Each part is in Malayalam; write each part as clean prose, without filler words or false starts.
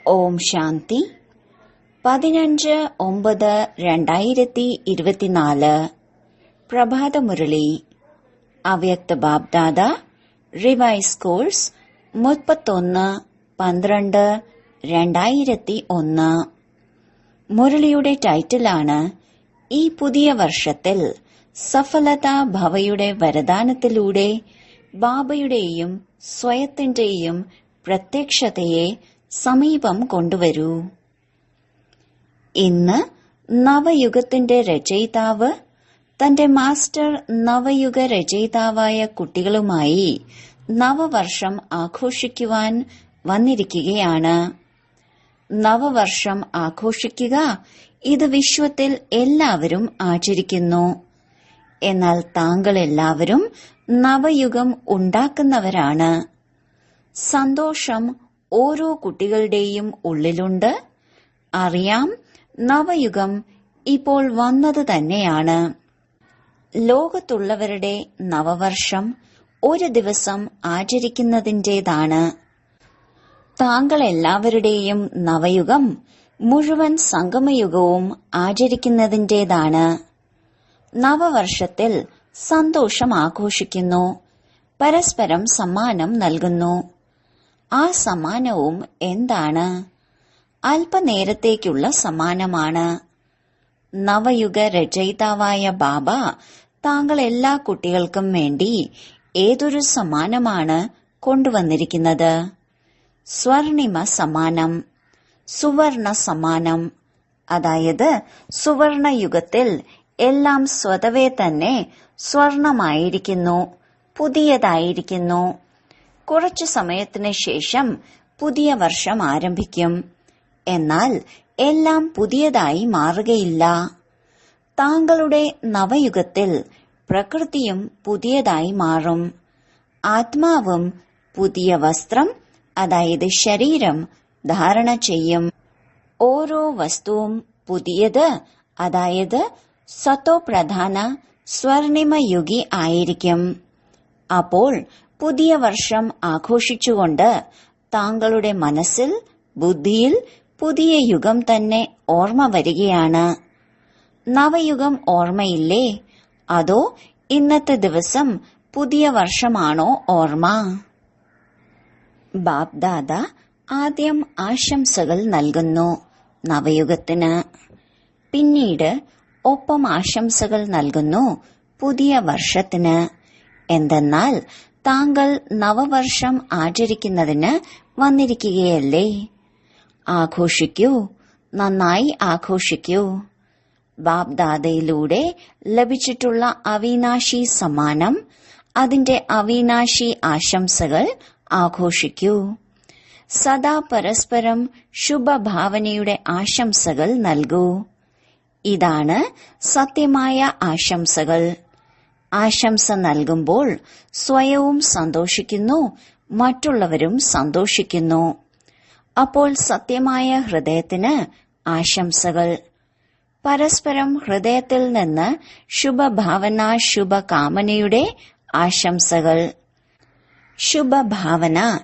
ഓം ശാന്തി. 15/9/2024 പ്രഭാതമുരളി. അവ്യക്ത ബാബ്ദാദ റിവൈസ് കോഴ്സ് 31/12/2001. മുരളിയുടെ ടൈറ്റിലാണ് ഈ പുതിയ വർഷത്തിൽ സഫലതാ ഭവയുടെ വരദാനത്തിലൂടെ ബാബയുടെയും സ്വയത്തിന്റെയും പ്രത്യക്ഷതയെ സമീപം കൊണ്ടുവരൂ. ഇന്ന് നവയുഗത്തിന്റെ രചയിതാവ് തന്റെ മാസ്റ്റർ നവയുഗ രചയിതാവായ കുട്ടികളുമായി നവവർഷം ആഘോഷിക്കുവാൻ വന്നിരിക്കുകയാണ്. നവവർഷം ആഘോഷിക്കുക, ഇത് വിശ്വത്തിൽ എല്ലാവരും ആചരിക്കുന്നു. എന്നാൽ താങ്കൾ എല്ലാവരും നവയുഗം ഉണ്ടാക്കുന്നവരാണ്. സന്തോഷം ഓരോ കുട്ടികളുടെയും ഉള്ളിലുണ്ട്. അറിയാം, നവയുഗം ഇപ്പോൾ വന്നത് തന്നെയാണ്. ലോകത്തുള്ളവരുടെ നവവർഷം ഒരു ദിവസം ആചരിക്കുന്നതിന്റേതാണ്. താങ്കൾ എല്ലാവരുടെയും നവയുഗം മുഴുവൻ സംഗമയുഗവും ആചരിക്കുന്നതിന്റേതാണ്. നവവർഷത്തിൽ സന്തോഷം ആഘോഷിക്കുന്നു, പരസ്പരം സമ്മാനം നൽകുന്നു. ആ സമ്മാനവും എന്താണ്? അല്പനേരത്തേക്കുള്ള സമ്മാനമാണ്. നവയുഗ രചയിതാവായ ബാബ താങ്കൾ എല്ലാ കുട്ടികൾക്കും വേണ്ടി ഏതൊരു സമ്മാനമാണ് കൊണ്ടുവന്നിരിക്കുന്നത്? സ്വർണിമ സമ്മാനം, സുവർണ സമ്മാനം. അതായത് സുവർണയുഗത്തിൽ എല്ലാം സ്വതവേ തന്നെ സ്വർണമായിരിക്കുന്നു, പുതിയതായിരിക്കുന്നു. കുറച്ചു സമയത്തിന് ശേഷം പുതിയ വർഷം ആരംഭിക്കും. എന്നാൽ എല്ലാം പുതിയതായി മാറുകയില്ല. താങ്കളുടെ നവയുഗത്തിൽ പ്രകൃതിയും പുതിയതായി മാറും. ആത്മാവും പുതിയ വസ്ത്രം, അതായത് ശരീരം ധാരണ ചെയ്യും. ഓരോ വസ്തുവും പുതിയത്, അതായത് സത്തോപ്രധാന സ്വർണിമയുഗി ആയിരിക്കും. അപ്പോൾ പുതിയ വർഷം ആഘോഷിച്ചുകൊണ്ട് താങ്കളുടെ മനസ്സിൽ, ബുദ്ധിയിൽ പുതിയ യുഗം തന്നെ ഓർമ്മ വരികയാണ്. നവയുഗം ഓർമ്മയില്ലേ? അതോ ഇന്നത്തെ ദിവസം പുതിയ വർഷമാണോ ഓർമ്മ? ബാബ്ദാദ ആദ്യം ആശംസകൾ നൽകുന്നു നവയുഗത്തിന്. പിന്നീട് ഒപ്പം ആശംസകൾ നൽകുന്നു പുതിയ വർഷത്തിന്. എന്തെന്നാൽ താങ്കൾ നവവർഷം ആചരിക്കുന്നതിന് വന്നിരിക്കുകയല്ലേ. ആഘോഷിക്കൂ, നന്നായി ആഘോഷിക്കൂ. ബാബ്ദാദയിലൂടെ ലഭിച്ചിട്ടുള്ള അവിനാശി സമ്മാനം, അതിന്റെ അവിനാശി ആശംസകൾ ആഘോഷിക്കൂ. സദാ പരസ്പരം ശുഭഭാവനയുടെ ആശംസകൾ നൽകൂ. ഇതാണ് സത്യമായ ആശംസകൾ. ആശംസ നൽകുമ്പോൾ സ്വയവും സന്തോഷിക്കുന്നു, മറ്റുള്ളവരും സന്തോഷിക്കുന്നു. അപ്പോൾ സത്യമായ ഹൃദയത്തിന് ആശംസകൾ. പരസ്പരം ഹൃദയത്തിൽ നിന്ന് ശുഭഭാവന, ശുഭകാമനയുടെ ആശംസകൾ. ശുഭഭാവന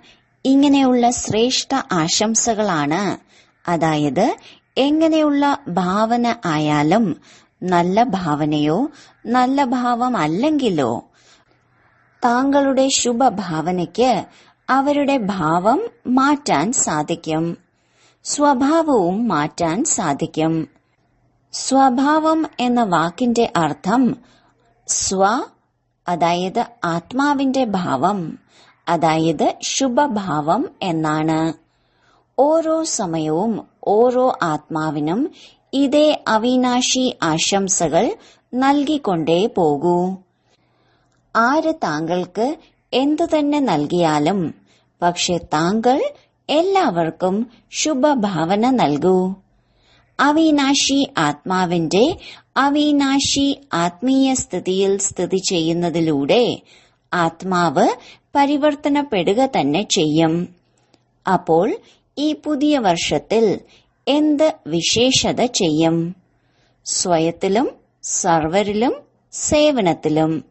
ഇങ്ങനെയുള്ള ശ്രേഷ്ഠ ആശംസകളാണ്. അതായത് എങ്ങനെയുള്ള ഭാവന ആയാലും, നല്ല ഭാവനയോ നല്ല ഭാവം അല്ലെങ്കിലോ, താങ്കളുടെ ശുഭഭാവനയ്ക്ക് അവരുടെ ഭാവം മാറ്റാൻ സാധിക്കും, സ്വഭാവവും മാറ്റാൻ സാധിക്കും. സ്വഭാവം എന്ന വാക്കിന്റെ അർത്ഥം സ്വ, അതായത് ആത്മാവിന്റെ ഭാവം, അതായത് ശുഭഭാവം എന്നാണ്. ഓരോ സമയവും ഓരോ ആത്മാവിനും ഇതേ അവിനാശി ആശംസകൾ നൽകിക്കൊണ്ടേ പോകൂ. ആര് താങ്കൾക്ക് എന്തു തന്നെ നൽകിയാലും, പക്ഷെ താങ്കൾ എല്ലാവർക്കും ശുഭഭാവന നൽകൂ. അവിനാശി ആത്മാവിന്റെ അവിനാശി ആത്മീയ സ്ഥിതിയിൽ സ്ഥിതി ചെയ്യുന്നതിലൂടെ ആത്മാവ് പരിവർത്തനപ്പെടുക തന്നെ ചെയ്യും. അപ്പോൾ ഈ പുതിയ വർഷത്തിൽ എന്ത് വിശേഷത ചെയ്യും? സ്വയത്തിലും സർവരിലും സേവനത്തിലും.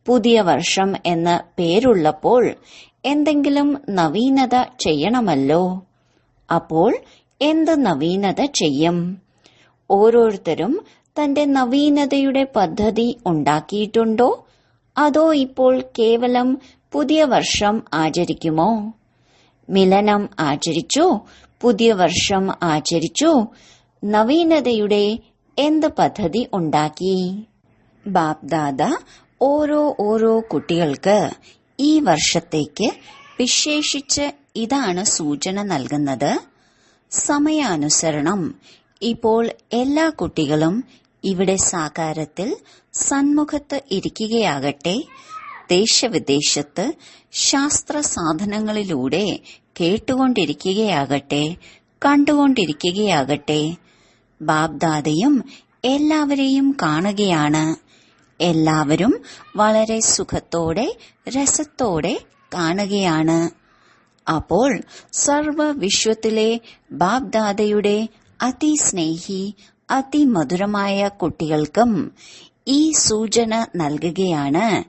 പുതിയ വർഷം എന്ന് പേരുള്ളപ്പോൾ എന്തെങ്കിലും നവീനത ചെയ്യണമല്ലോ. അപ്പോൾ എന്ത് നവീനത ചെയ്യും? ഓരോരുത്തരും തന്റെ നവീനതയുടെ പദ്ധതി ഉണ്ടാക്കിയിട്ടുണ്ടോ? അതോ ഇപ്പോൾ കേവലം പുതിയ വർഷം ആചരിക്കുമോ? മിലനം ആചരിച്ചു, പുതിയ വർഷം ആചരിച്ചു, നവീനതയുടെ എന്ത് പദ്ധതി ഉണ്ടാക്കി? ബാപ്ദാദ ഓരോ കുട്ടികൾക്ക് ഈ വർഷത്തേക്ക് വിശേഷിച്ച് ഇതാണ് സൂചന നൽകുന്നത്. സമയാനുസരണം ഇപ്പോൾ എല്ലാ കുട്ടികളും ഇവിടെ സാകാരത്തിൽ സന്മുഖത്ത് ഇരിക്കുകയാകട്ടെ, ദേശവിദേശത്ത് ശാസ്ത്ര സാധനങ്ങളിലൂടെ കേട്ടുകൊണ്ടിരിക്കുകയാകട്ടെ, കണ്ടുകൊണ്ടിരിക്കുകയാകട്ടെ. ബാപ്ദാദയും എല്ലാവരെയും കാണുകയാണ്. എല്ലാവരും വളരെ സുഖത്തോടെ രസത്തോടെ കാണുകയാണ്. അപ്പോൾ സർവ വിശ്വത്തിലെ ബാപ്ദാദയുടെ അതിസ്നേഹി അതിമധുരമായ കുട്ടികൾക്കും ഈ സൂചന നൽകുകയാണ്.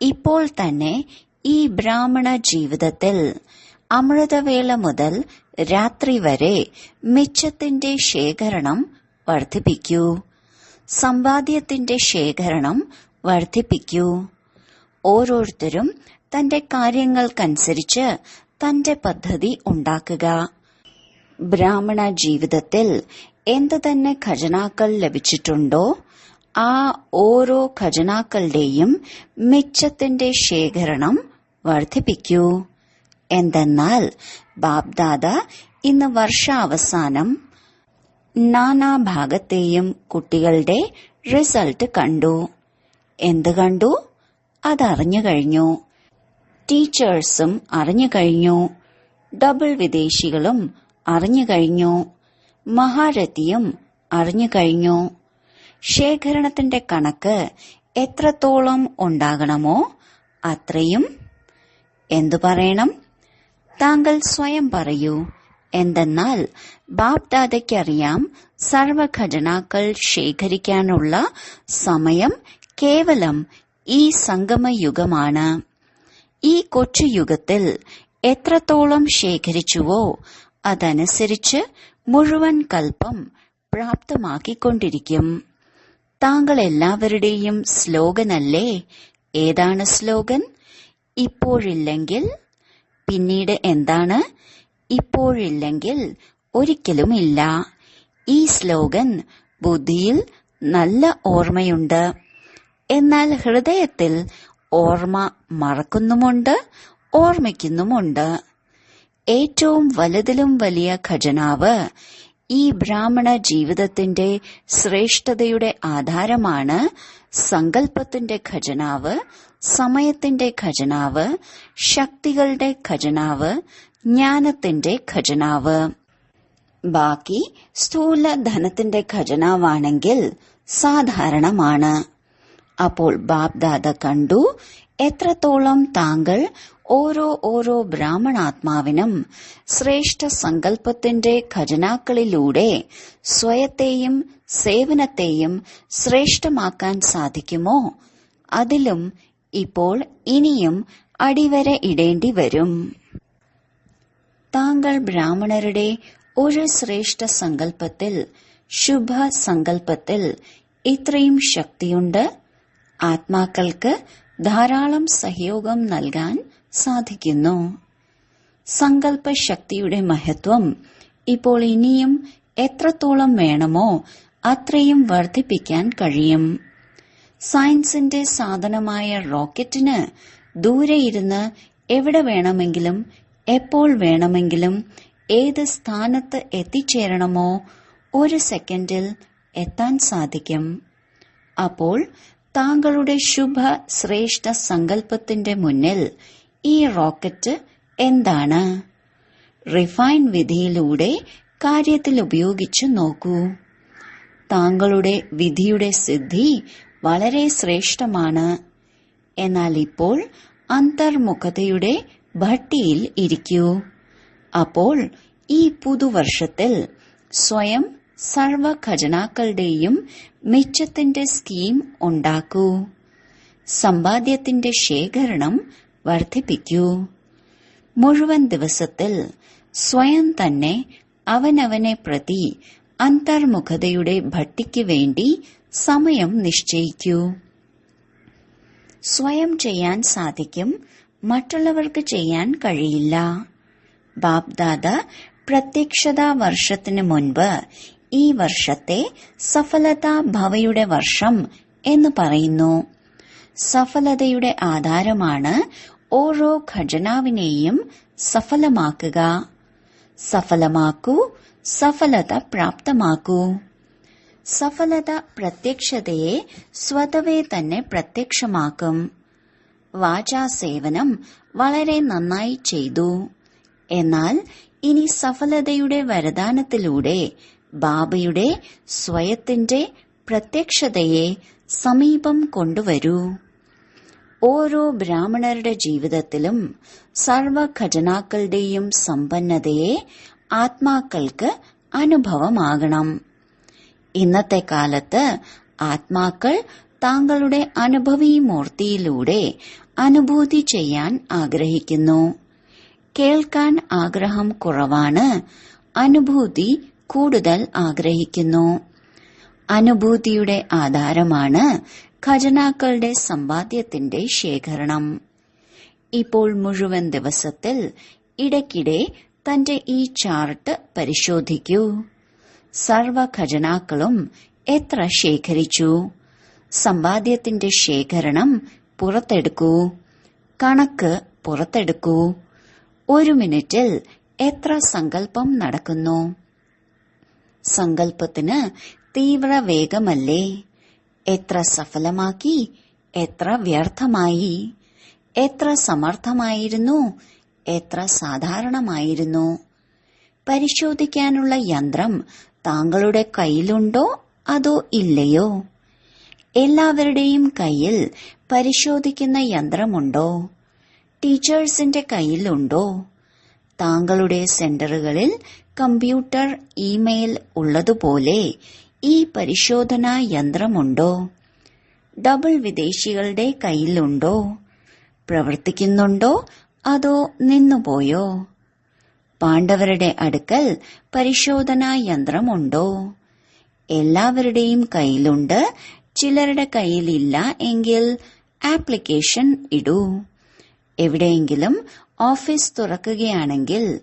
ഇപ്പോൾ തന്നെ ഈ ബ്രാഹ്മണ ജീവിതത്തിൽ അമൃതവേള മുതൽ രാത്രി വരെ മിച്ചത്തിന്റെ ശേഖരണം വർദ്ധിപ്പിക്കൂ, സമ്പാദ്യത്തിന്റെ ശേഖരണം വർദ്ധിപ്പിക്കൂ. ഓരോരുത്തരും തന്റെ കാര്യങ്ങൾക്കനുസരിച്ച് തന്റെ പദ്ധതി ഉണ്ടാക്കുക. ബ്രാഹ്മണ ജീവിതത്തിൽ എന്ത് തന്നെ ഖജനാക്കൾ ലഭിച്ചിട്ടുണ്ടോ ആ ഓരോ ഖജനാക്കളുടെയും മിച്ചത്തിന്റെ ശേഖരണം വർദ്ധിപ്പിക്കൂ. എന്തെന്നാൽ ബാപ്ദാദ ഇന്ന് വർഷാവസാനം നാനാഭാഗത്തെയും കുട്ടികളുടെ റിസൾട്ട് കണ്ടു. എന്ത് കണ്ടു? അതറിഞ്ഞു കഴിഞ്ഞു. ടീച്ചേഴ്സും അറിഞ്ഞു കഴിഞ്ഞു, ഡബിൾ വിദേശികളും അറിഞ്ഞു കഴിഞ്ഞു, മഹാരഥിയും അറിഞ്ഞു കഴിഞ്ഞു. ശേഖരണത്തിന്റെ കണക്ക് എത്രത്തോളം ഉണ്ടാകണമോ അത്രയും. എന്തു പറയണം? താങ്കൾ സ്വയം പറയൂ. എന്തെന്നാൽ ബാപ്ദാദയ്ക്കറിയാം സർവ ഖജനാക്കൾ ശേഖരിക്കാനുള്ള സമയം കേവലം ഈ സംഗമയുഗമാണ്. ഈ കൊച്ചു യുഗത്തിൽ എത്രത്തോളം ശേഖരിച്ചുവോ അതനുസരിച്ച് മുഴുവൻ കൽപ്പം പ്രാപ്തമാക്കിക്കൊണ്ടിരിക്കും. താങ്കൾ എല്ലാവരുടെയും സ്ലോഗനല്ലേ? ഏതാണ് സ്ലോഗൻ? ഇപ്പോഴില്ലെങ്കിൽ പിന്നീട് എന്താണ്? ഇപ്പോഴില്ലെങ്കിൽ ഒരിക്കലുമില്ല. ഈ സ്ലോഗൻ ബുദ്ധിയിൽ നല്ല ഓർമ്മയുണ്ട്, എന്നാൽ ഹൃദയത്തിൽ ഓർമ്മ മറക്കുന്നുമുണ്ട്, ഓർമ്മിക്കുന്നുമുണ്ട്. ഏറ്റവും വലുതിലും വലിയ ഖജനാവ് ഈ ബ്രാഹ്മണ ജീവിതത്തിന്റെ ശ്രേഷ്ഠതയുടെ ആധാരമാണ് സങ്കല്പത്തിന്റെ ഖജനാവ്, സമയത്തിന്റെ ഖജനാവ്, ശക്തികളുടെ ഖജനാവ്, ജ്ഞാനത്തിന്റെ ഖജനാവ്. ബാക്കി സ്ഥൂല ധനത്തിന്റെ ഖജനാവാണെങ്കിൽ സാധാരണമാണ്. അപ്പോൾ ബാപ്ദാദ കണ്ടു എത്രത്തോളം താങ്കൾ ഓരോ ബ്രാഹ്മണാത്മാവിനും ശ്രേഷ്ഠ സങ്കല്പത്തിന്റെ ഖജനാക്കളിലൂടെ സ്വയത്തെയും സേവനത്തെയും ശ്രേഷ്ഠമാക്കാൻ സാധിക്കുമോ അതിലും ഇപ്പോൾ ഇനിയും അടിവര ഇടേണ്ടി വരും. താങ്കൾ ബ്രാഹ്മണരുടെ ഒരു ശ്രേഷ്ഠ സങ്കല്പത്തിൽ, ശുഭ സങ്കല്പത്തിൽ ഇത്രയും ശക്തിയുണ്ട്. ആത്മാക്കൾക്ക് ധാരാളം സഹയോഗം നൽകാൻ സാധിക്കുന്നു. സങ്കല്പ ശക്തിയുടെ മഹത്വം ഇപ്പോൾ ഇനിയും എത്രത്തോളം വേണമോ അത്രയും വർദ്ധിപ്പിക്കാൻ കഴിയും. സയൻസിന്റെ സാധനമായ റോക്കറ്റിന് ദൂരെ ഇരുന്ന് എവിടെ വേണമെങ്കിലും എപ്പോൾ വേണമെങ്കിലും ഏത് സ്ഥാനത്ത് എത്തിച്ചേരണമോ ഒരു സെക്കൻഡിൽ എത്താൻ സാധിക്കും. അപ്പോൾ താങ്കളുടെ ശുഭ ശ്രേഷ്ഠ സങ്കല്പത്തിന്റെ മുന്നിൽ ഈ റോക്കറ്റ് എന്താണ്? റിഫൈൻ വിധിയിലൂടെ കാര്യത്തിൽ ഉപയോഗിച്ചു നോക്കൂ. താങ്കളുടെ വിധിയുടെ സിദ്ധി വളരെ ശ്രേഷ്ഠമാണ്. എന്നാൽ ഇപ്പോൾ അന്തർമുഖതയുടെ ഭട്ടിയിൽ ഇരിക്കൂ. അപ്പോൾ ഈ പുതുവർഷത്തിൽ സ്വയം സർവ ഖജനാക്കളുടെയും മിച്ചത്തിന്റെ സ്കീം ഉണ്ടാക്കൂ. സമ്പാദ്യത്തിന്റെ ശേഖരണം വർദ്ധിപ്പിക്കൂ. മുഴുവൻ ദിവസത്തിൽ സ്വയം തന്നെ അവനവനെ പ്രതി അന്തർമുഖതയുടെ ഭട്ടിക്ക് വേണ്ടി സമയം നിശ്ചയിക്കൂ. സ്വയം ചെയ്യാൻ സാധിക്കും, മറ്റുള്ളവർക്ക് ചെയ്യാൻ കഴിയില്ല. ബാപ്ദാദ പ്രത്യക്ഷതാ വർഷത്തിനു മുൻപ് ഈ വർഷത്തെ സഫലതാ ഭവയുടെ വർഷം എന്ന് പറയുന്നു. സഫലതയുടെ ആധാരമാണ് ഓരോ ഖജനാവിനെയും സഫലമാക്കുക. സഫലമാക്കൂ, സഫലത പ്രാപ്തമാക്കൂ. സഫലത പ്രത്യക്ഷതയെ സ്വതവേ തന്നെ പ്രത്യക്ഷമാക്കും. വാചാസേവനം വളരെ നന്നായി ചെയ്തു. എന്നാൽ ഇനി സഫലതയുടെ വരദാനത്തിലൂടെ ബാബയുടെ സ്വയത്തിന്റെ പ്രത്യക്ഷതയെ സമീപം കൊണ്ടുവരൂ. ഓരോ ബ്രാഹ്മണരുടെ ജീവിതത്തിലും സർവ ഖജനാക്കളുടെയും സമ്പന്നതയെ ആത്മാക്കൾക്ക് അനുഭവമാകണം. ഇന്നത്തെ കാലത്ത് ആത്മാക്കൾ താങ്കളുടെ അനുഭവീ മൂർത്തിയിലൂടെ അനുഭൂതി ചെയ്യാൻ ആഗ്രഹിക്കുന്നു. കേൾക്കാൻ ആഗ്രഹം കുറവാണ്, അനുഭൂതി കൂടുതൽ ആഗ്രഹിക്കുന്നു. അനുഭൂതിയുടെ ആധാരമാണ് ഖജനാക്കളുടെ സമ്പാദ്യത്തിന്റെ ശേഖരണം. ഇപ്പോൾ മുഴുവൻ ദിവസത്തിൽ ഇടയ്ക്കിടെ തന്റെ ഈ ചാർട്ട് പരിശോധിക്കൂ. സർവ ഖജനാക്കളും എത്ര ശേഖരിച്ചു? സമ്പാദ്യത്തിന്റെ ശേഖരണം പുറത്തെടുക്കൂ. കണക്ക് പുറത്തെടുക്കൂ. ഒരു മിനിറ്റിൽ എത്ര സങ്കല്പം നടക്കുന്നു? സങ്കല്പത്തിന് തീവ്ര വേഗമല്ലേ? എത്ര സഫലമാക്കി, എത്ര വ്യർത്ഥമായി, എത്ര സമർത്ഥമായിരുന്നു, എത്ര സാധാരണമായിരുന്നു? പരിശോധിക്കാനുള്ള യന്ത്രം താങ്കളുടെ കയ്യിലുണ്ടോ അതോ ഇല്ലയോ? എല്ലാവരുടെയും കയ്യിൽ പരിശോധിക്കുന്ന യന്ത്രമുണ്ടോ? ടീച്ചേഴ്സിന്റെ കയ്യിലുണ്ടോ? താങ്കളുടെ സെന്ററുകളിൽ കമ്പ്യൂട്ടർ, ഇമെയിൽ ഉള്ളതുപോലെ ഈ പരിശോധനാ യന്ത്രമുണ്ടോ? ഡബിൾ വിദേശികളുടെ കയ്യിലുണ്ടോ? പ്രവർത്തിക്കുന്നുണ്ടോ അതോ നിന്നുപോയോ? പാണ്ഡവരുടെ അടുക്കൽ പരിശോധനാ യന്ത്രമുണ്ടോ? എല്ലാവരുടെയും കയ്യിലുണ്ട്. ചിലരുടെ കയ്യിലില്ല എങ്കിൽ ആപ്ലിക്കേഷൻ ഇടൂ. എവിടെയെങ്കിലും ഓഫീസ് തുറക്കുകയാണെങ്കിൽ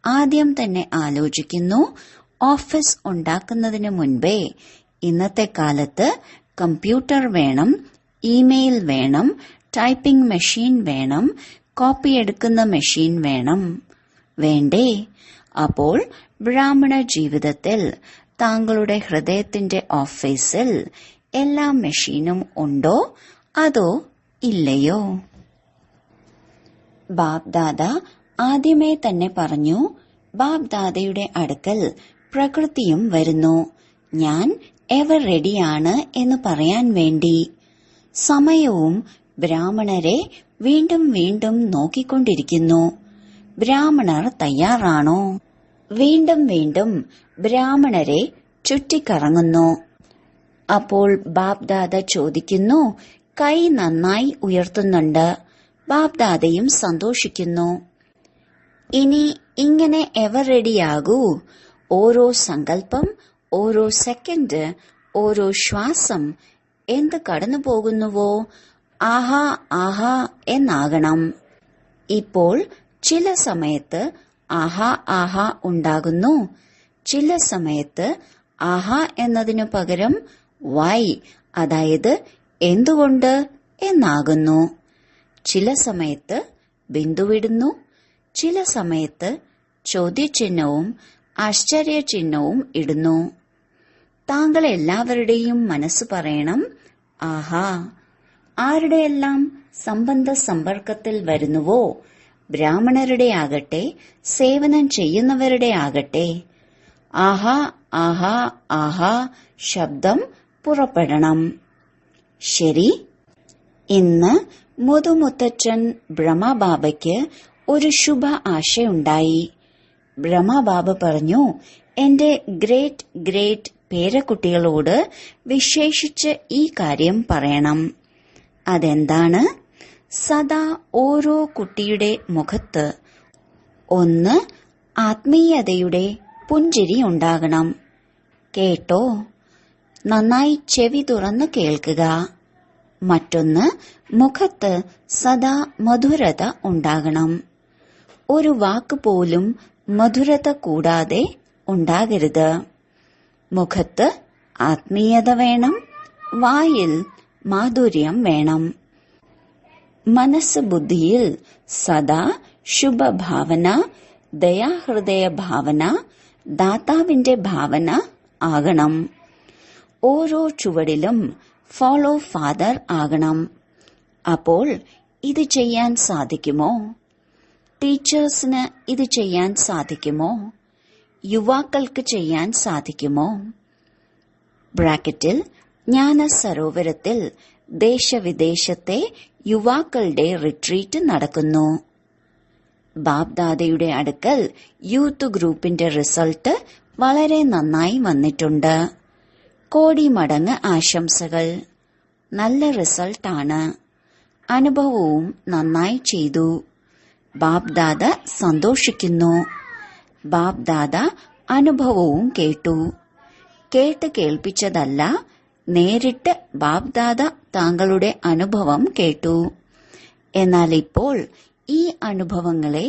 ആദ്യം തന്നെ ആലോചിക്കുന്നു, ഓഫീസ് ഉണ്ടാക്കുന്നതിന് മുൻപേ ഇന്നത്തെ കാലത്ത് കമ്പ്യൂട്ടർ വേണം, ഇമെയിൽ വേണം, ടൈപ്പിംഗ് മെഷീൻ വേണം, കോപ്പിയെടുക്കുന്ന മെഷീൻ വേണം. വേണ്ടേ? അപ്പോൾ ബ്രാഹ്മണ ജീവിതത്തിൽ താങ്കളുടെ ഹൃദയത്തിന്റെ ഓഫീസിൽ എല്ലാ മെഷീനും ഉണ്ടോ അതോ ഇല്ലയോ? ബാപ്ദാദ ആദ്യമേ തന്നെ പറഞ്ഞു, ബാപ്ദാദയുടെ അടുക്കൽ പ്രകൃതിയും വരുന്നു. ഞാൻ എവർ റെഡിയാണ് എന്ന് പറയാൻ വേണ്ടി. സമയവും ബ്രാഹ്മണരെ വീണ്ടും വീണ്ടും നോക്കിക്കൊണ്ടിരിക്കുന്നു. ബ്രാഹ്മണർ തയ്യാറാണോ? വീണ്ടും വീണ്ടും ബ്രാഹ്മണരെ ചുറ്റിക്കറങ്ങുന്നു. അപ്പോൾ ബാപ്ദാദ ചോദിക്കുന്നു, കൈ നന്നായി ഉയർത്തുന്നുണ്ട്. ബാപ്ദാദയും സന്തോഷിക്കുന്നു. ഇനി ഇങ്ങനെ എവർ റെഡിയാകൂ. ഓരോ സങ്കല്പം, ഓരോ സെക്കൻഡ്, ഓരോ ശ്വാസം എന്ത് കടന്നു പോകുന്നുവോ ആഹാ ആഹാ എന്നാകണം. ഇപ്പോൾ ചില സമയത്ത് ആഹാ ആഹാ ഉണ്ടാകുന്നു, ചില സമയത്ത് ആഹാ എന്നതിനു പകരം വൈ, അതായത് എന്തുകൊണ്ട് എന്നാകുന്നു. ചില സമയത്ത് ബിന്ദുവിടുന്നു, ചില സമയത്ത് ചോദ്യചിഹ്നവും ആശ്ചര്യചിഹ്നവും ഇടുന്നു. താങ്കൾ എല്ലാവരുടെയും മനസ്സ് പറയണം, ആഹാ. ആരുടെയെല്ലാം സംബന്ധ സമ്പർക്കത്തിൽ വരുന്നുവോ, ബ്രാഹ്മണരുടെ ആകട്ടെ സേവനം ചെയ്യുന്നവരുടെ ആകട്ടെ, ആഹാ ആഹാ ആഹാ ശബ്ദം പുറപ്പെടണം. ശരി. ഇന്ന് മുതുമുത്തച്ഛൻ ബ്രഹ്മബാബയ്ക്ക് ഒരു ശുഭ ആശയുണ്ടായി. ബ്രഹ്മബാബ പറഞ്ഞു, എന്റെ ഗ്രേറ്റ് ഗ്രേറ്റ് പേരക്കുട്ടികളോട് വിശേഷിച്ച് ഈ കാര്യം പറയണം. അതെന്താണ്? സദാ ഓരോ കുട്ടിയുടെ മുഖത്ത് ഒന്ന് ആത്മീയതയുടെ പുഞ്ചിരി ഉണ്ടാകണം. കേട്ടോ? നന്നായി ചെവി തുറന്ന് കേൾക്കുക. മറ്റൊന്ന്, മുഖത്ത് സദാ മധുരത ഉണ്ടാകണം. ഒരു വാക്ക് പോലും മധുരത കൂടാതെ ഉണ്ടാകരുത്. മുഖത്ത് ആത്മീയത വേണം, വായിൽ മാധുര്യം വേണം. മനസ്സ് ബുദ്ധിയിൽ സദാ ശുഭഭാവന, ദയാഹൃദയ ഭാവന, ദാതാവിന്റെ ഭാവന ആകണം. ഓരോ ചുവടിലും ഫോളോ ഫാദർ ആകണം. അപ്പോൾ ഇത് ചെയ്യാൻ സാധിക്കുമോ? ടീച്ചേഴ്സിന് ഇത് ചെയ്യാൻ സാധിക്കുമോ? യുവാക്കൾക്ക് ചെയ്യാൻ സാധിക്കുമോ? ബ്രാക്കറ്റിൽ ജ്ഞാന സരോവരത്തിൽ ദേശവിദേശത്തെ യുവാക്കളുടെ റിട്രീറ്റ് നടക്കുന്നു. ബാബ്ദാദയുടെ അടുക്കൽ യൂത്ത് ഗ്രൂപ്പിന്റെ റിസൾട്ട് വളരെ നന്നായി വന്നിട്ടുണ്ട്. കോടി മടങ്ങ് ആശംസകൾ. നല്ല റിസൾട്ടാണ്. അനുഭവവും നന്നായി ചെയ്തു. ബാബ്ദാദ സന്തോഷിക്കുന്നു. ബാബ്ദാദ അനുഭവവും കേട്ടു. കേട്ട് കേൾപ്പിച്ചതല്ല, നേരിട്ട് ബാബ്ദാദ താങ്കളുടെ അനുഭവം കേട്ടു. എന്നാൽ ഇപ്പോൾ ഈ അനുഭവങ്ങളെ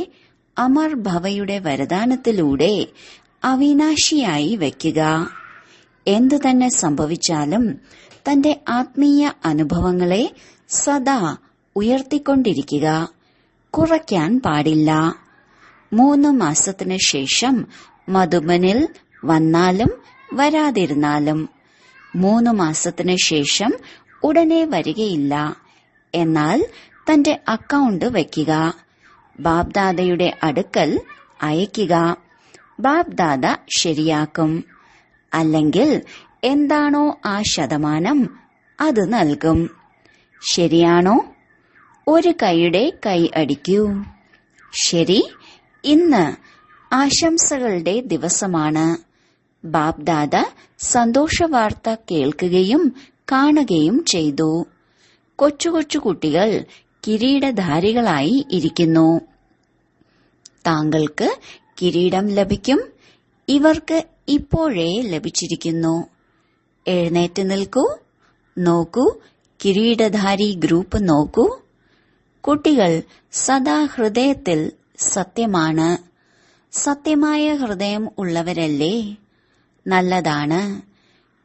അമർ ഭവയുടെ വരദാനത്തിലൂടെ അവിനാശിയായി വയ്ക്കുക. എന്തു തന്നെ സംഭവിച്ചാലും തന്റെ ആത്മീയ അനുഭവങ്ങളെ സദാ ഉയർത്തിക്കൊണ്ടിരിക്കുക. കുറയ്ക്കാൻ പാടില്ല. 3 മാസത്തിനു ശേഷം മധുബനിൽ വന്നാലും വരാതിരുന്നാലും 3 മാസത്തിനു ശേഷം ഉടനെ വരികയില്ല. എന്നാൽ തന്റെ അക്കൗണ്ട് വയ്ക്കുക. ബാബ്ദാദയുടെ അടുക്കൽ അയക്കുക. ബാബ്ദാദ ശരിയാക്കും. അല്ലെങ്കിൽ എന്താണോ ആ ശതമാനം അത് നൽകും. ശരിയാണോ? ഒരു കൈയുടെ കൈ അടിക്കൂ. ശരി. ഇന്ന് ആശംസകളുടെ ദിവസമാണ്. ബാബ്ദാദ സന്തോഷവാർത്ത കേൾക്കുകയും കാണുകയും ചെയ്തു. കൊച്ചു കൊച്ചു കുട്ടികൾ കിരീടധാരികളായി ഇരിക്കുന്നു. താങ്കൾക്ക് കിരീടം ലഭിക്കും. ഇവർക്ക് ഇപ്പോഴേ ലഭിച്ചിരിക്കുന്നു. എഴുന്നേറ്റ് നിൽക്കൂ. നോക്കൂ, കിരീടധാരി ഗ്രൂപ്പ് നോക്കൂ. കുട്ടികൾ സദാ ഹൃദയത്തിൽ സത്യമാണ്. സത്യമായ ഹൃദയം ഉള്ളവരല്ലേ? നല്ലതാണ്.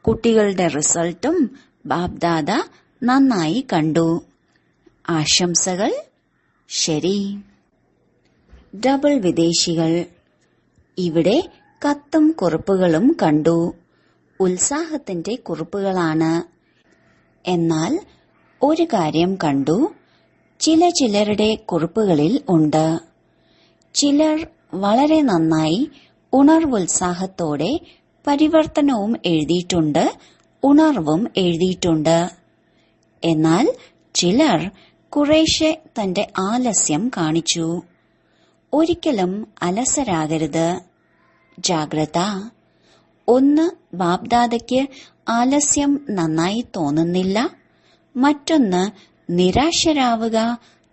കുട്ടികളുടെ റിസൾട്ടും ബാബ്ദാദ നന്നായി കണ്ടു. ആശംസകൾ. ശരി. ഡബിൾ വിദേശികൾ. ഇവിടെ കത്തും കുറിപ്പുകളും കണ്ടു. ഉത്സാഹത്തിന്റെ കുറിപ്പുകളാണ്. എന്നാൽ ഒരു കാര്യം കണ്ടു. ചിലരുടെ കുറിപ്പുകളിൽ ഉണ്ട്. ചിലർ വളരെ നന്നായി ഉണർവുത്സാഹത്തോടെ പരിവർത്തനവും എഴുതിയിട്ടുണ്ട്, ഉണർവും എഴുതിയിട്ടുണ്ട്. എന്നാൽ ചിലർ കുറേശ്ശെ തന്റെ ആലസ്യം കാണിച്ചു. ഒരിക്കലും അലസരാകരുത്. ജാഗ്രത. ഒന്ന്, ബാബ്ദാദയ്ക്ക് ആലസ്യം നന്നായി തോന്നുന്നില്ല. മറ്റൊന്ന്, നിരാശരാവുക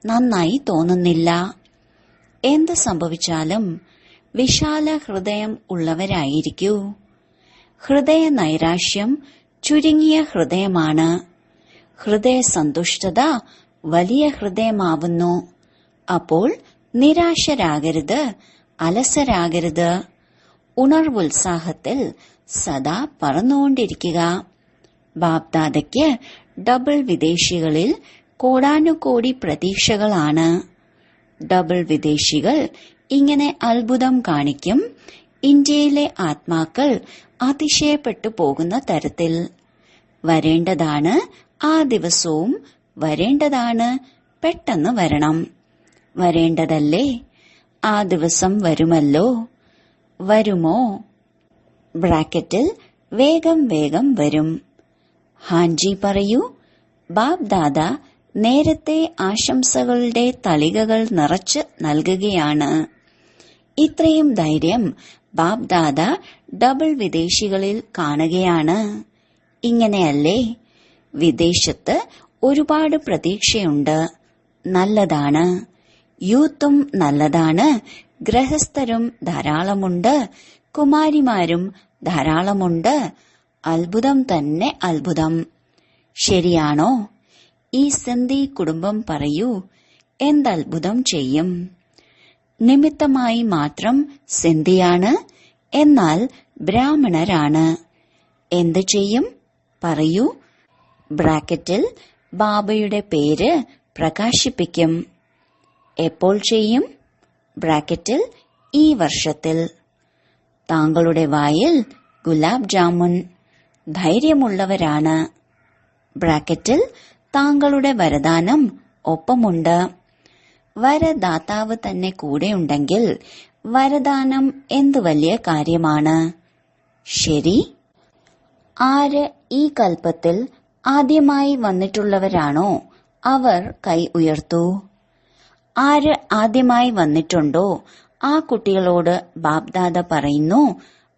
നന്നായി തോന്നുന്നില്ല. എന്ത് സംഭവിച്ചാലും വിശാല ഹൃദയം ഉള്ളവരായിരിക്കൂ. ഹൃദയ നൈരാശ്യം ചുരുങ്ങിയ ഹൃദയമാണ്. ഹൃദയ സന്തുഷ്ടത വലിയ ഹൃദയമാവുന്നു. അപ്പോൾ നിരാശരാകരുത്, അലസരാകരുത്. ഉണർവുത്സാഹത്തിൽ സദാ പറന്നുകൊണ്ടിരിക്കുക. ബാബ്ദാദയ്ക്ക് ഡബിൾ വിദേശികളിൽ കോടാനുകോടി പ്രതീക്ഷകളാണ്. ഡബിൾ വിദേശികൾ ഇങ്ങനെ അത്ഭുതം കാണിക്കും. ഇന്ത്യയിലെ ആത്മാക്കൾ അതിശയപ്പെട്ടു പോകുന്ന തരത്തിൽ. വരേണ്ടതാണ്, ആ ദിവസവും വരേണ്ടതാണ്. പെട്ടെന്ന് വരണം. വരേണ്ടതല്ലേ? ആ ദിവസം വരുമല്ലോ. വരുമോ? ബ്രാക്കറ്റിൽ വേഗം വേഗം വരും. ഹാൻജി പറയൂ. ബാബ്ദാദ നേരത്തെ ആശംസകളുടെ തളികകൾ നിറച്ച് നൽകുകയാണ്. ഇത്രയും ധൈര്യം ബാബ്ദാദ ഡബിൾ വിദേശികളിൽ കാണുകയാണ്. ഇങ്ങനെയല്ലേ? വിദേശത്ത് ഒരുപാട് പ്രതീക്ഷയുണ്ട്. നല്ലതാണ്. യൂത്തും നല്ലതാണ്, ഗൃഹസ്ഥരും ധാരാളമുണ്ട്, കുമാരിമാരും ധാരാളമുണ്ട്. അത്ഭുതം തന്നെ അത്ഭുതം. ശരിയാണോ? ഈ സിന്ധി കുടുംബം പറയൂ, എന്തത്ഭുതം ചെയ്യും? നിമിത്തമായി മാത്രം സിന്ധിയാണ്, എന്നാൽ ബ്രാഹ്മണരാണ്. എന്ത് ചെയ്യും പറയൂ? ബ്രാക്കറ്റിൽ ബാബയുടെ പേര് പ്രകാശിപ്പിക്കും. എപ്പോൾ ചെയ്യും? ബ്രാക്കറ്റിൽ ഈ വർഷത്തിൽ. താങ്കളുടെ വായിൽ ഗുലാബ് ജാമുൻ. ധൈര്യമുള്ളവരാണ്. ബ്രാക്കറ്റിൽ താങ്കളുടെ വരദാനം ഒപ്പമുണ്ട്. വരദാതാവ് തന്നെ കൂടെയുണ്ടെങ്കിൽ വരദാനം എന്തു വലിയ കാര്യമാണ്. ശരി. ആര് ഈ കൽപ്പത്തിൽ ആദ്യമായി വന്നിട്ടുള്ളവരാണോ അവർ കൈ ഉയർത്തൂ. ആര് ആദ്യമായി വന്നിട്ടുണ്ടോ ആ കുട്ടികളോട് ബാബ്ദാദ പറയുന്നു,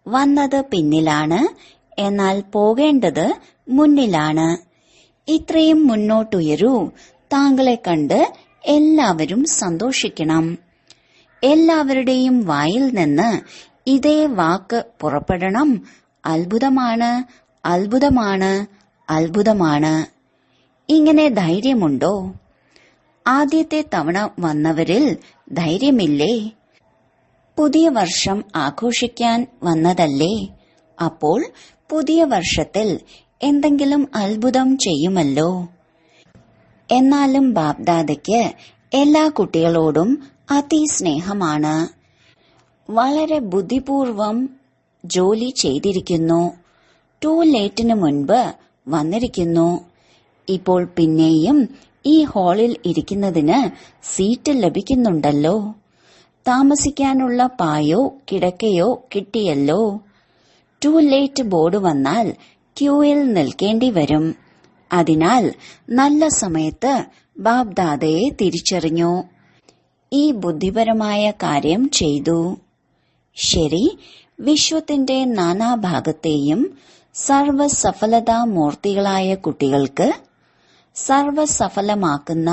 വന്നത് പിന്നിലാണ്, എന്നാൽ പോകേണ്ടത് മുന്നിലാണ്. ഇത്രയും മുന്നോട്ടുയരൂ. താങ്കളെ കണ്ട് എല്ലാവരും സന്തോഷിക്കണം. എല്ലാവരുടെയും വായിൽ നിന്ന് ഇതേ വാക്ക് പുറപ്പെടണം, അത്ഭുതമാണ്, അത്ഭുതമാണ്, അത്ഭുതമാണ്. ഇങ്ങനെ ധൈര്യമുണ്ടോ? ആദ്യത്തെ തവണ വന്നവരിൽ ധൈര്യമില്ലേ? പുതിയ വർഷം ആഘോഷിക്കാൻ വന്നതല്ലേ? അപ്പോൾ പുതിയ വർഷത്തിൽ എന്തെങ്കിലും അത്ഭുതം ചെയ്യുമല്ലോ. എന്നാലും ബാബ്ദാദയ്ക്ക് എല്ലാ കുട്ടികളോടും അതിസ്നേഹമാണ്. വളരെ ബുദ്ധിപൂർവം ജോലി ചെയ്തിരിക്കുന്നു. ടൂ ലേറ്റിന് മുൻപ് വന്നിരിക്കുന്നു. ഇപ്പോൾ പിന്നെയും ഈ ഹാളിൽ ഇരിക്കുന്നതിന് സീറ്റ് ലഭിക്കുന്നുണ്ടല്ലോ. താമസിക്കാനുള്ള പായോ കിടക്കയോ കിട്ടിയല്ലോ. ടൂ ലേറ്റ് ബോർഡ് വന്നാൽ ക്യൂയിൽ നിൽക്കേണ്ടി വരും. അതിനാൽ നല്ല സമയത്ത് ബാബ്ദാദയെ തിരിച്ചറിഞ്ഞു. ഈ ബുദ്ധിപരമായ കാര്യം ചെയ്തു. ശരി. വിശ്വത്തിന്റെ നാനാഭാഗത്തെയും സർവസഫലതാമൂർത്തികളായ കുട്ടികൾക്ക്, സർവസഫലമാക്കുന്ന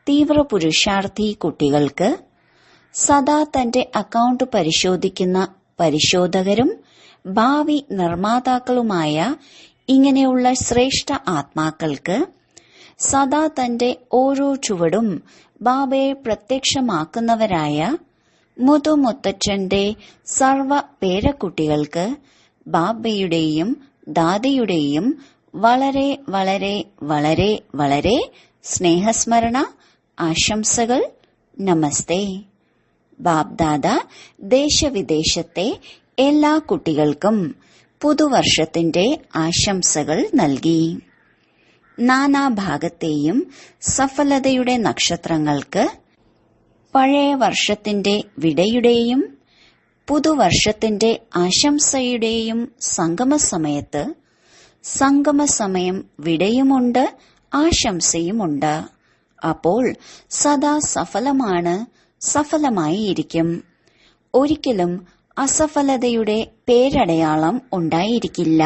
തീവ്രപുരുഷാർത്ഥി കുട്ടികൾക്ക്, സദാ തന്റെ അക്കൗണ്ട് പരിശോധിക്കുന്ന പരിശോധകരും ഭാവി നിർമ്മാതാക്കളുമായ ഇങ്ങനെയുള്ള ശ്രേഷ്ഠ ആത്മാക്കൾക്ക്, സദാ തന്റെ ഓരോ ചുവടും ബാബയെ പ്രത്യക്ഷമാക്കുന്നവരായ മുതുമുത്തച്ഛന്റെ സർവ പേരക്കുട്ടികൾക്ക് ബാബയുടെയും ദാദയുടെയും വളരെ വളരെ വളരെ വളരെ സ്നേഹസ്മരണ ആശംസകൾ. നമസ്തേ. ബാബ്ദാദ ദേശവിദേശത്തെ എല്ലാ കുട്ടികൾക്കും പുതുവർഷത്തിന്റെ ആശംസകൾ നൽകി. നാനാഭാഗത്തെയും സഫലതയുടെ നക്ഷത്രങ്ങൾക്ക് പഴയ വർഷത്തിന്റെ വിടയുടെയും പുതുവർഷത്തിന്റെ ആശംസയുടെയും സംഗമസമയത്ത് സംഗമസമയം വിടയുമുണ്ട്, ആശംസയുമുണ്ട്. അപ്പോൾ സദാ സഫലമാണ്, സഫലമായിരിക്കും. ഒരിക്കലും അസഫലതയുടെ പേരടയാളം ഉണ്ടായിരിക്കില്ല.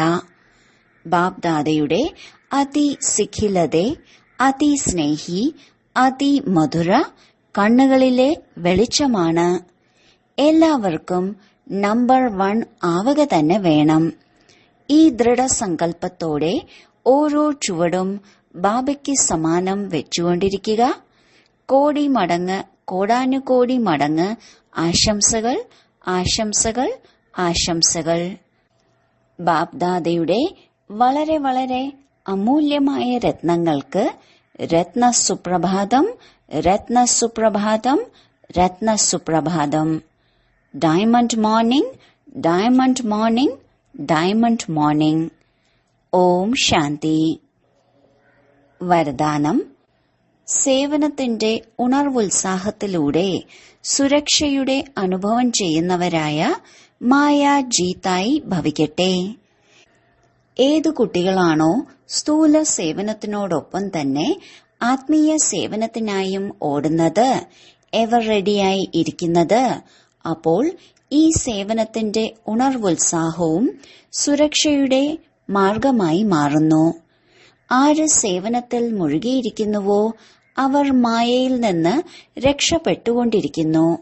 ബാബ്ദാദയുടെ അതിസിഖിലതെ, അതിസ്നേഹി, അതിമധുര കണ്ണുകളിലെ വെളിച്ചമാണ്. എല്ലാവർക്കും നമ്പർ 1 ആവുക തന്നെ വേണം. ഈ ദൃഢസങ്കല്പത്തോടെ ഓരോ ചുവടും ബാബയ്ക്ക് സമാനം വെച്ചുകൊണ്ടിരിക്കുക. കോടി മടങ്ങ്, കോടാനുകോടി മടങ്ങ് ആശംസകൾ, ആശംസകൾ, ആശംസകൾ. ബാബ്ദാദയുടെ വളരെ വളരെ അമൂല്യമായ രത്നങ്ങൾക്ക് രത്നസുപ്രഭാതം, രത്നസുപ്രഭാതം, രത്നസുപ്രഭാതം. Diamond morning, diamond morning, diamond morning. ഓം ശാന്തി. വരദാനം: സേവനത്തിന്റെ ഉണർവുത്സാഹത്തിലൂടെ സുരക്ഷയുടെ അനുഭവം ചെയ്യുന്നവരായ മായാജീത്തായി ഭവിക്കട്ടെ. ഏതു കുട്ടികളാണോ സ്ഥൂല സേവനത്തിനോടൊപ്പം തന്നെ ആത്മീയ സേവനത്തിനായും ഓടുന്നത്, എവർ റെഡിയായി ഇരിക്കുന്നത്, അപ്പോൾ ഈ സേവനത്തിന്റെ ഉണർവുത്സാഹവും സുരക്ഷയുടെ മാർഗമായി മാറുന്നു. ആര് സേവനത്തിൽ മുഴുകിയിരിക്കുന്നുവോ അവർ മായയിൽ നിന്ന് രക്ഷപ്പെട്ടുകൊണ്ടിരിക്കുന്നു.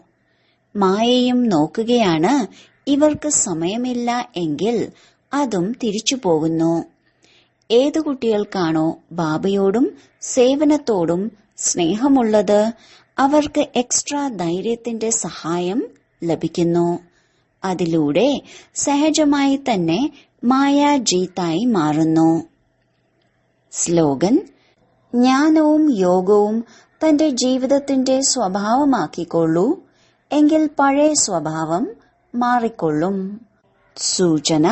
മായയും നോക്കുകയാണ്. ഇവർക്ക് സമയമില്ല എങ്കിൽ അതും തിരിച്ചു പോകുന്നു. ഏതു കുട്ടികൾക്കാണോ ബാബയോടും സേവനത്തോടും സ്നേഹമുള്ളത് അവർക്ക് എക്സ്ട്രാ ധൈര്യത്തിന്റെ സഹായം ലഭിക്കുന്നു. അതിലൂടെ സഹജമായി തന്നെ മായാജീത്തായി മാറുന്നു. സ്ലോഗൻ: ജ്ഞാനവും യോഗവും തന്റെ ജീവിതത്തിന്റെ സ്വഭാവമാക്കിക്കൊള്ളൂ, എങ്കിൽ പഴയ സ്വഭാവം മാറിക്കൊള്ളും. സൂചന: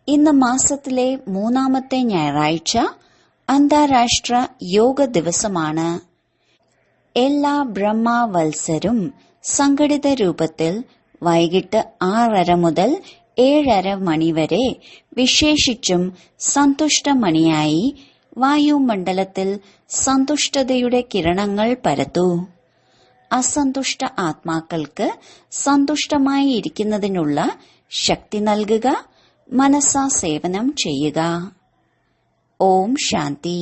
ഇന്ന് മാസത്തിലെ 3-ാമത്തെ ഞായറാഴ്ച അന്താരാഷ്ട്ര യോഗ ദിവസമാണ്. എല്ലാ ബ്രഹ്മവത്സരും സംഘടിത രൂപത്തിൽ വൈകിട്ട് 6:30 മുതൽ 7:30 മണിവരെ വിശേഷിച്ചും സന്തുഷ്ടമണിയായി വായുമണ്ഡലത്തിൽ സന്തുഷ്ടതയുടെ കിരണങ്ങൾ പരത്തൂ. അസന്തുഷ്ട ആത്മാക്കൾക്ക് സന്തുഷ്ടമായി ഇരിക്കുന്നതിനുള്ള ശക്തി നൽകുക. മനസ്സാ സേവനം ചെയ്യുക. ഓം ശാന്തി.